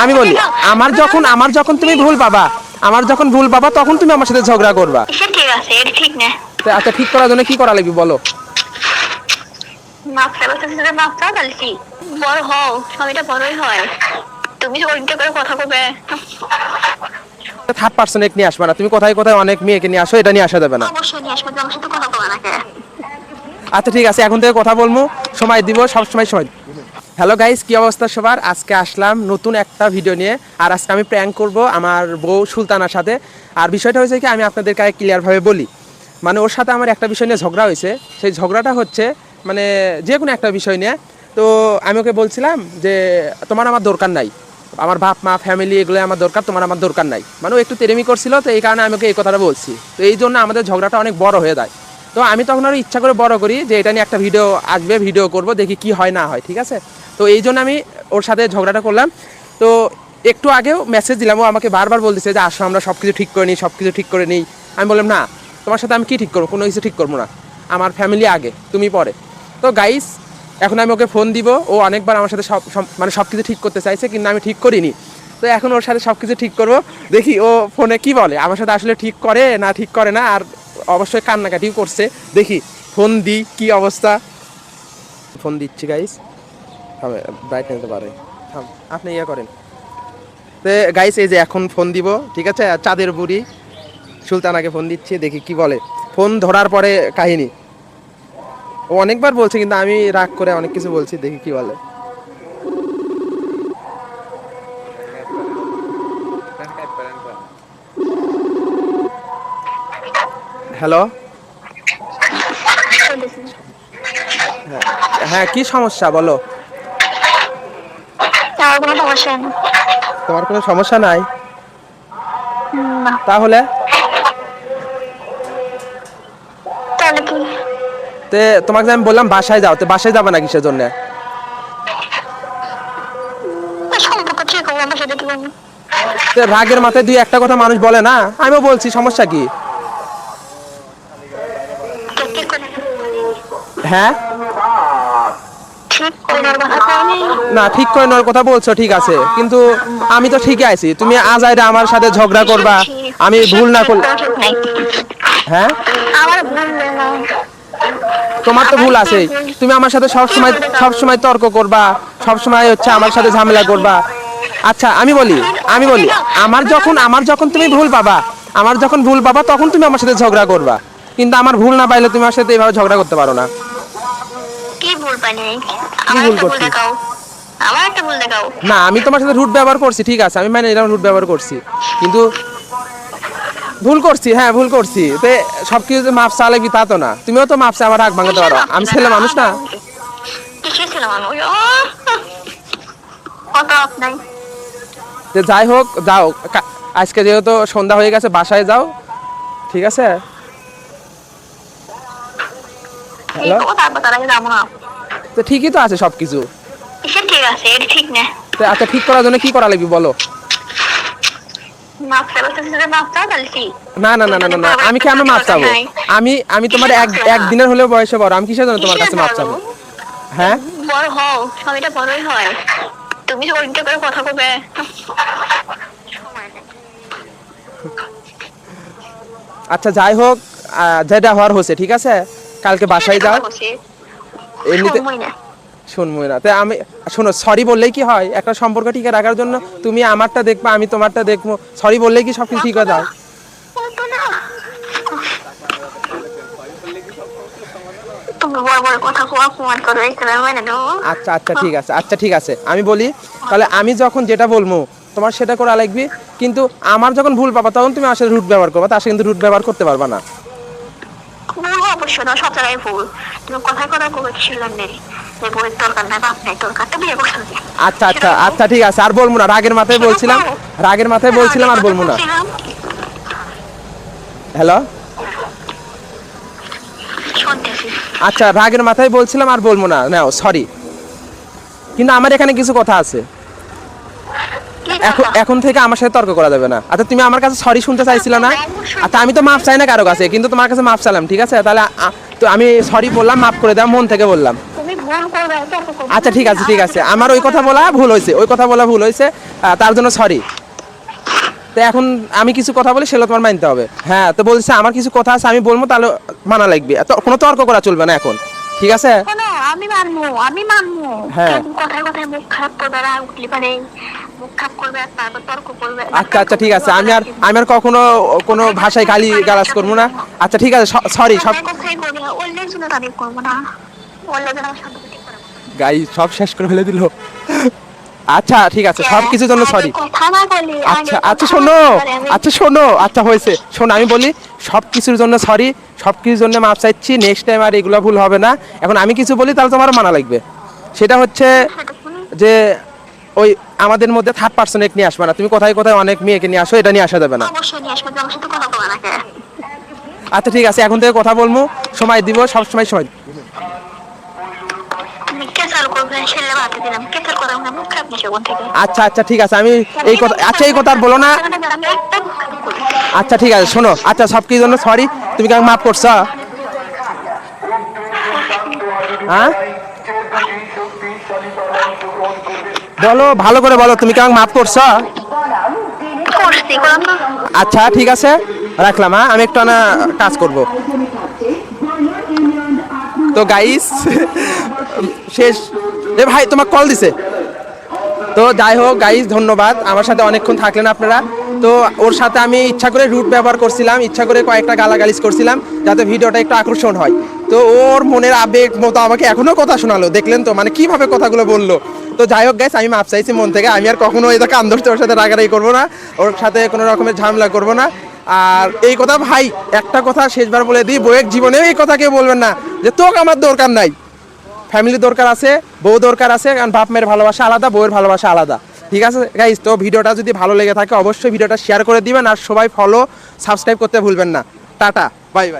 আমি বলি আমার যখন তুমি ভুল পাবা, তখন তুমি আমার সাথে ঝগড়া করবা। ঠিক আছে, এটা ঠিক না। আচ্ছা, ঠিক করার জন্য কি করা লাগবে বলো? মাপ চাইবো, মাপ চাও তাহলে কি? বড় হও, সবাইটা বড়ই হয়। তুমি যে ওইটা করে কথা বলবে, থার্ড পারসন এক নিয়ে আসবে না। তুমি কোথায় কোথায় অনেক মেয়েকে নিয়ে আসো, এটা নিয়ে আসা যাবে না। অবশ্যই নিয়ে আসবো, আমার সাথে কথা বলা নাকি? আচ্ছা ঠিক আছে, এখন থেকে কথা বলবো, সময় দিব, সবসময় সময়। হ্যালো গাইস, কি অবস্থা সবার? আজকে আসলাম নতুন একটা ভিডিও নিয়ে। আর আজকে আমি প্র্যাঙ্ক করব আমার বউ সুলতানার সাথে। আর বিষয়টা হয়েছে কি, আমি আপনাদেরকে ক্লিয়ারভাবে বলি। মানে ওর সাথে আমার একটা বিষয় নিয়ে ঝগড়া হয়েছে। সেই ঝগড়াটা হচ্ছে মানে যে কোনো একটা বিষয় নিয়ে। তো আমি ওকে বলছিলাম যে তোমার আমার দরকার নাই, আমার বাপ মা ফ্যামিলি এগুলো আমার দরকার, তোমার আমার দরকার নাই। মানে ও একটু তেরেমি করছিল, তো এই কারণে আমি ওকে এই কথাটা বলছি। তো এই জন্য আমাদের ঝগড়াটা অনেক বড় হয়ে যায়। তো আমি তখন আরও ইচ্ছা করে বড় করি যে এটা নিয়ে একটা ভিডিও আসবে, ভিডিও করব, দেখি কি হয় না হয়, ঠিক আছে? তো এই জন্য আমি ওর সাথে ঝগড়াটা করলাম। তো একটু আগেও মেসেজ দিলাম, ও আমাকে বারবার বলতেছে যে আসো আমরা সব কিছু ঠিক করে নিই, সব কিছু ঠিক করে নিই। আমি বললাম না, তোমার সাথে আমি কি ঠিক করবো? কোনো কিছু ঠিক করবো না, আমার ফ্যামিলি আগে, তুমি পরে। তো গাইস, এখন আমি ওকে ফোন দিব। ও অনেকবার আমার সাথে মানে সব কিছু ঠিক করতে চাইছে, কিন্তু আমি ঠিক করিনি। তো এখন ওর সাথে সব কিছু ঠিক করবো, দেখি ও ফোনে কি বলে, আমার সাথে আসলে ঠিক করে না ঠিক করে না। আর অবশ্যই কান্নাকাটিও করছে, দেখি ফোন দিই কি অবস্থা। ফোন দিচ্ছি গাইস, ব্রাইট নিতে পারে, আপনি ইয়ে করেন। তো গাইস, এই যে এখন ফোন দিব, ঠিক আছে? চাঁদের বুড়ি সুলতানাকে ফোন দিচ্ছি, দেখি কি বলে। ফোন ধরার পরে কাহিনী, ও অনেকবার বলছে কিন্তু আমি রাগ করে অনেক কিছু বলছি, দেখি কি বলে। হ্যালো, হ্যাঁ কি সমস্যা বলো? আমার কোনো সমস্যা নেই। তোমার কোনো সমস্যা নাই? না। তাহলে তাহলে কি? তে তোমাকে আমি বললাম বাসায় যাও, তো বাসায় যাবে না কিসের জন্য? সম্পর্ক ঠিক হবে, আমার সাথে কি বলবো? রাগের মাথায় দুই একটা কথা মানুষ বলে না, আমিও বলছি, সমস্যা কি? ঠিক করে হ্যাঁ ঠিক করে নেওয়ার কথা তাই নেই। না, ঠিক করে নেওয়ার কথা বলছো, ঠিক আছে, কিন্তু আমি তো ঠিকই আছি। তুমি আজাইরা আমার সাথে ঝগড়া করবা, আমি ভুল না করলে। হ্যাঁ, আমার ভুল না। তোমার তো ভুল আছে। তুমি আমার সাথে সবসময় তর্ক করবা, সবসময় হচ্ছে আমার সাথে ঝামেলা করবা। আচ্ছা আমি বলি আমার যখন তুমি ভুল পাবা, তখন তুমি আমার সাথে ঝগড়া করবা। কিন্তু আমার ভুল না পাইলে তুমি আমার সাথে এইভাবে ঝগড়া করতে পারো না। কি ভুল পাইনি? কি ভুল করছি? আমার একটা ভুল দেখাও। না, আমি তোমার সাথে রুট ব্যবহার করছি, ঠিক আছে, আমি মানে এরকম রুট ব্যবহার করছি, কিন্তু ভুল করছি, হ্যাঁ ভুল করছি। তো সবকিছু মাপ চালাবি তা তো না, তুমিও তো মাপছে আমার রাগ ভাঙাতে পারো, আমি ছেলে মানুষ না? কিসের ছিল মানুষ? কত আপনার যে যাই হোক, যাও, আজকে যেহেতু সন্ধ্যা হয়ে গেছে, বাসায় যাও, ঠিক আছে? হ্যালো, তো ঠিকই তো আছে সবকিছু। ঠিক আছে, এটা ঠিক না। আচ্ছা, ঠিক করার জন্য কি করা লাগবে বলো? মাপ চাইবো, মাপ চাও তাহলে কি? না না না না না, আমি কেন মাপ চাবো? আমি তোমার একদিনের হলেও বয়সে বড়, আমি কিসের জন্য তোমার কাছে মাপ চাবো? হ্যাঁ, বড় হও, সবাইটা বড়ই হয়। তুমি যে ওইটা করে কথা বলবে, আচ্ছা যাই হোক, যেটা হওয়ার হচ্ছে, ঠিক আছে, কালকে বাসায় যাও। এমনিতে শুনবই না, তাই আমি শোনো, সরি বললেই কি হয়? একটা সম্পর্ক টিকে রাখার জন্য তুমি আমারটা দেখবা, আমি তোমারটা দেখবো, সরি বললেই কি সবকিছু ঠিক হয়ে যায়? আচ্ছা আচ্ছা ঠিক আছে, আচ্ছা ঠিক আছে, আমি বলি তাহলে, আমি যখন যেটা বলবো তোমার সেটা করা লাগবে। কিন্তু আমার যখন ভুল পাবা, তখন তুমি আসলে রুট ব্যবহার করবা, তার সাথে কিন্তু রুট ব্যবহার করতে পারবা না। অবশ্যই না, সব জায়গায় ভুল। তুমি কথায় কথা ছিল নেই যে বইয়ের দরকার নাই, বাপ নাই দরকার, তো বিয়ে করছো। আচ্ছা আচ্ছা আচ্ছা ঠিক আছে, আর বলবো না, রাগের মাথায় বলছিলাম আর বলবো না। হ্যালো, আচ্ছা রাগের মাথায় বলছিলাম আর বলবো না, নাও সরি। কিন্তু আমার এখানে কিছু কথা আছে, এখন থেকে আমার সাথে তর্ক করা যাবে না। আচ্ছা, তুমি আমার কাছে সরি শুনতে চাইছিল না? আচ্ছা, আমি তো মাপ চাই না কারো কাছে, কিন্তু তোমার কাছে মাপ চাইলাম, ঠিক আছে? তাহলে তো আমি সরি বললাম, মাফ করে দাও, মন থেকে বললাম। তুমি ভুল করবে তর্ক করবে। আচ্ছা ঠিক আছে ঠিক আছে, আমার ওই কথা বলা ভুল হয়েছে, তার জন্য সরি। তো এখন আমি কিছু কথা বলি সেগুলো তোমার মানতে হবে। হ্যাঁ, তো বলছে আমার কিছু কথা আছে আমি বলবো, তাহলে মানা লাগবে, কোনো তর্ক করা চলবে না এখন, ঠিক আছে? শোনো, আমি মানবো। হ্যাঁ। কথায় কথায় মুখ খারাপ করবে, রাগ উঠলে পারে মুখ খারাপ করবে, আর তারপর তর্ক করবে। আচ্ছা ঠিক আছে, আমি আর কখনো কোনো ভাষায় গালি গালাজ করবো না। আচ্ছা ঠিক আছে, সরি। সব কথাই করবে, অন্যের জন্য তারিফ করবো না, অন্যের জন্য আমার সম্পর্ক ঠিক করে। গাই সব শেষ করে ফেলে দিল। আচ্ছা ঠিক আছে, সব কিছুর জন্য সরি। কথা না বলি, আচ্ছা শোনো, আচ্ছা হয়েছে, শোনো আমি বলি, সব কিছুর জন্য সরি, সব কিছুর জন্য মাপ চাইছি, নেক্সট টাইম আর এগুলো ভুল হবে না। এখন আমি কিছু বলি তাহলে তোমার মানা লাগবে। সেটা হচ্ছে যে ওই আমাদের মধ্যে থার্ড পার্সন এক নিয়ে আসবে না, তুমি কোথায় কোথায় অনেক মেয়েকে নিয়ে আসো, এটা নিয়ে আসা যাবে না। অবশ্যই নিয়ে আসবে, আমার সাথে কথা বলা নাকি। আচ্ছা ঠিক আছে, এখন থেকে কথা বলবো, সময় দিব, সবসময় সময়। তুমি কেসাল করবে, ছেলে বাতি দিলাম, কেসাল করার না, মুখ খারাপ নিছে কোন থেকে। আচ্ছা ঠিক আছে, আমি এই কথা আর বলো না। আমি একটা মুখ খারাপ করি। আচ্ছা ঠিক আছে, শোনো, আচ্ছা সব কিছুর জন্য সরি, তুমি কি আমাকে মাফ করছো? হ্যাঁ বলো, ভালো করে বলো, তুমি কি আমাকে মাফ করছো? করছি, করলাম না। আচ্ছা ঠিক আছে, রাখলাম। হ্যাঁ, আমি একটু না কাজ করব। তো গাইস শেষ। ভাই তোমার কল দিছে। তো যাই হোক গাইস, ধন্যবাদ, আমার সাথে অনেকক্ষণ থাকলেন আপনারা। তো ওর সাথে আমি ইচ্ছা করে রুট ব্যবহার করছিলাম, ইচ্ছা করে কয়েকটা গালাগালিজ করছিলাম যাতে ভিডিওটা একটু আকর্ষণ হয়। তো ওর মনের আবেগ মতো আমাকে এখনো কথা শোনালো, দেখলেন তো মানে কিভাবে কথাগুলো বললো। তো যাই হোক গাইস, আমি মাপ চাইছি মন থেকে, আমি আর কখনো এটা কান ধরতে ওর সাথে রাগারাগি করবো না, ওর সাথে কোনো রকমের ঝামেলা করবো না। আর এই কথা ভাই, একটা কথা শেষবার বলে দিই, বউয়ের জীবনেও এই কথা কেউ বলবেন না যে তোকে আমার দরকার নাই। ফ্যামিলি দরকার আছে, বউ দরকার আছে, কারণ বাপ মেয়ের ভালোবাসা আলাদা, বউয়ের ভালোবাসা আলাদা, ঠিক আছে গাইস? তো ভিডিওটা যদি ভালো লেগে থাকে অবশ্যই ভিডিওটা শেয়ার করে দিবেন, আর সবাই ফলো সাবস্ক্রাইব করতে ভুলবেন না। Tata, bye bye.